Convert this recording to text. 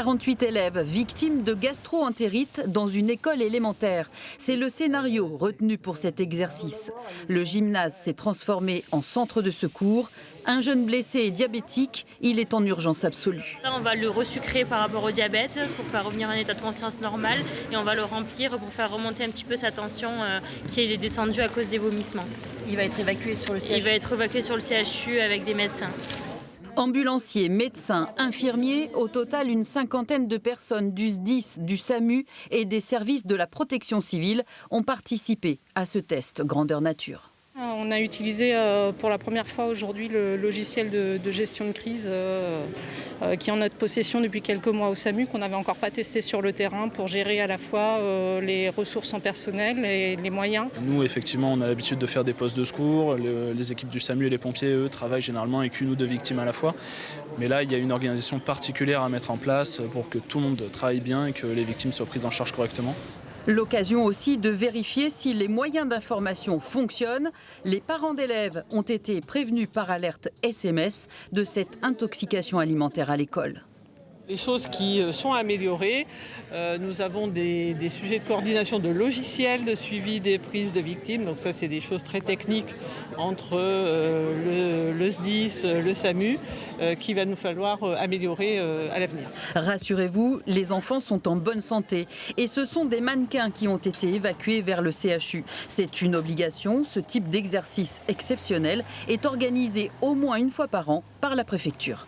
48 élèves victimes de gastro-entérite dans une école élémentaire. C'est le scénario retenu pour cet exercice. Le gymnase s'est transformé en centre de secours. Un jeune blessé est diabétique, il est en urgence absolue. Là, on va le resucrer par rapport au diabète pour faire revenir un état de conscience normal et on va le remplir pour faire remonter un petit peu sa tension qui est descendue à cause des vomissements. Il va être évacué sur le CHU. Il va être évacué sur le CHU avec des médecins. Ambulanciers, médecins, infirmiers, au total une cinquantaine de personnes du SDIS, du SAMU et des services de la protection civile ont participé à ce test grandeur nature. On a utilisé pour la première fois aujourd'hui le logiciel de gestion de crise qui est en notre possession depuis quelques mois au SAMU, qu'on n'avait encore pas testé sur le terrain pour gérer à la fois les ressources en personnel et les moyens. Nous, effectivement, on a l'habitude de faire des postes de secours. Les équipes du SAMU et les pompiers, eux, travaillent généralement avec une ou deux victimes à la fois. Mais là, il y a une organisation particulière à mettre en place pour que tout le monde travaille bien et que les victimes soient prises en charge correctement. L'occasion aussi de vérifier si les moyens d'information fonctionnent. Les parents d'élèves ont été prévenus par alerte SMS de cette intoxication alimentaire à l'école. Les choses qui sont améliorées, nous avons des sujets de coordination de logiciels de suivi des prises de victimes. Donc ça, c'est des choses très techniques entre le SDIS, le SAMU, qu'il va nous falloir améliorer à l'avenir. Rassurez-vous, les enfants sont en bonne santé et ce sont des mannequins qui ont été évacués vers le CHU. C'est une obligation, ce type d'exercice exceptionnel est organisé au moins une fois par an par la préfecture.